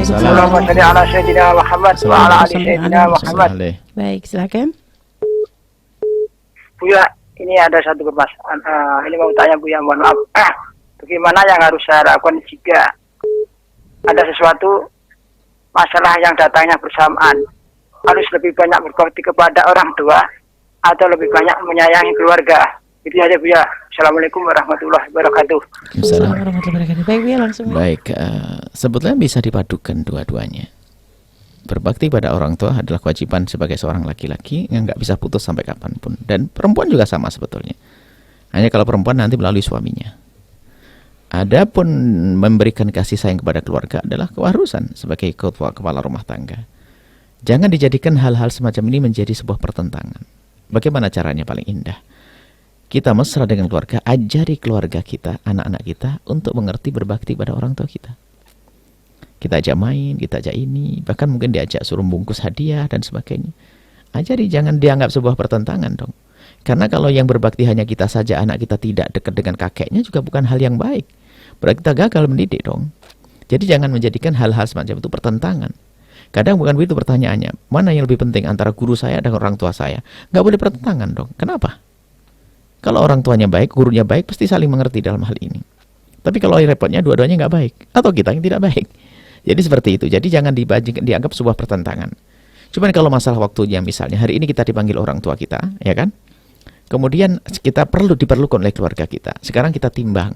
Allahumma shalli ala sayyidina Muhammad wa ala ali sayyidina Muhammad. Baik, silakan. Buya, ini ada satu permasalahan. Ini mau tanya Buya, mohon maaf. Bagaimana yang harus saya lakukan jika ada sesuatu masalah yang datangnya bersamaan? Harus lebih banyak berbakti kepada orang tua atau lebih banyak menyayangi keluarga? Itu aja Buya. Assalamualaikum warahmatullahi wabarakatuh. Assalamualaikum warahmatullahi wabarakatuh. Baik Buya, langsung. Baik, sebetulnya bisa dipadukan dua-duanya. Berbakti pada orang tua adalah kewajiban sebagai seorang laki-laki yang nggak bisa putus sampai kapanpun. Dan perempuan juga sama sebetulnya. Hanya kalau perempuan nanti melalui suaminya. Adapun memberikan kasih sayang kepada keluarga adalah keharusan sebagai kepala rumah tangga. Jangan dijadikan hal-hal semacam ini menjadi sebuah pertentangan. Bagaimana caranya paling indah? Kita mesra dengan keluarga, ajari keluarga kita, anak-anak kita untuk mengerti berbakti pada orang tua kita. Kita ajak main, kita ajak ini, bahkan mungkin diajak suruh bungkus hadiah dan sebagainya. Ajari, jangan dianggap sebuah pertentangan dong. Karena kalau yang berbakti hanya kita saja, anak kita tidak dekat dengan kakeknya juga bukan hal yang baik. Berarti kita gagal mendidik dong. Jadi jangan menjadikan hal-hal semacam itu pertentangan. Kadang bukan begitu pertanyaannya. Mana yang lebih penting antara guru saya dan orang tua saya? Nggak boleh pertentangan dong. Kenapa? Kalau orang tuanya baik, gurunya baik, pasti saling mengerti dalam hal ini. Tapi kalau repotnya dua-duanya nggak baik. Atau kita yang tidak baik. Jadi seperti itu. Jadi jangan dianggap sebuah pertentangan. Cuman kalau masalah waktunya misalnya, hari ini kita dipanggil orang tua kita, ya kan? Kemudian kita diperlukan oleh keluarga kita. Sekarang kita timbang.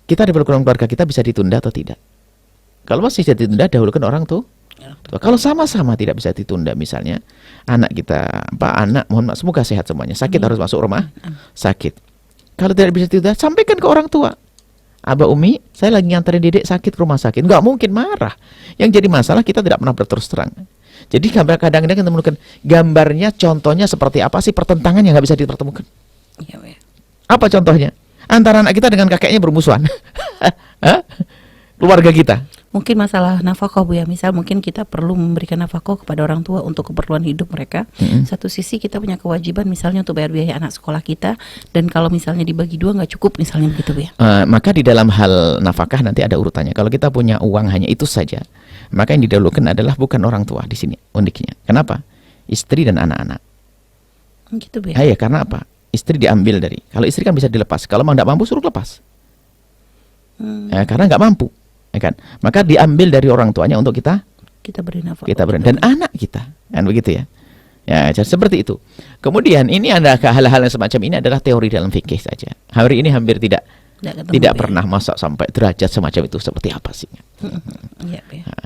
Kita diperlukan oleh keluarga kita bisa ditunda atau tidak? Kalau masih bisa ditunda, dahulukan orang tua. Kalau sama-sama tidak bisa ditunda misalnya, anak kita, mohon maaf, semoga sehat semuanya. Sakit harus masuk rumah, sakit. Kalau tidak bisa ditunda, sampaikan ke orang tua. Abah Umi, saya lagi nganterin Dedek sakit ke rumah sakit. Nggak mungkin marah. Yang jadi masalah kita tidak pernah berterus terang. Jadi kadang-kadang kita menemukan gambarnya, contohnya seperti apa sih pertentangan yang nggak bisa dipertemukan. Apa contohnya? Antara anak kita dengan kakeknya bermusuhan. Keluarga kita. Mungkin masalah nafkah Bu ya, misal mungkin kita perlu memberikan nafkah kepada orang tua untuk keperluan hidup mereka. Satu sisi kita punya kewajiban misalnya untuk bayar biaya anak sekolah kita, dan kalau misalnya dibagi dua nggak cukup misalnya begitu Bu ya. Maka di dalam hal nafkah nanti ada urutannya. Kalau kita punya uang hanya itu saja, maka yang didahulukan adalah bukan orang tua di sini uniknya. Kenapa? Istri dan anak-anak. Gitu Bu ya. Ya, karena apa? Istri diambil dari. Kalau istri kan bisa dilepas. Kalau mau nggak mampu suruh lepas. Karena nggak mampu. Ya kan? Maka diambil dari orang tuanya untuk kita beri nafkah. Kita beri dan anak kita. Kan begitu ya. Ya, seperti itu. Kemudian ini ada hal-hal yang semacam ini adalah teori dalam fikih saja. Hari ini hampir tidak pernah masak sampai derajat semacam itu seperti apa sih.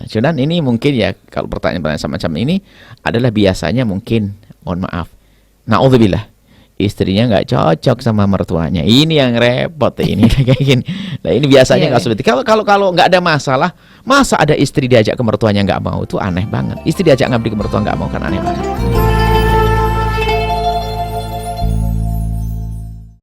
Cuman ini mungkin ya kalau pertanyaan semacam ini adalah biasanya mungkin mohon maaf. Na'udzubillah. Istrinya nggak cocok sama mertuanya. Ini yang repot ini kayak gini. Nah, ini biasanya nggak seperti. Kalau nggak ada masalah, masa ada istri diajak ke mertuanya nggak mau, itu aneh banget. Istri diajak ngabdi ke mertua nggak mau, kan aneh banget.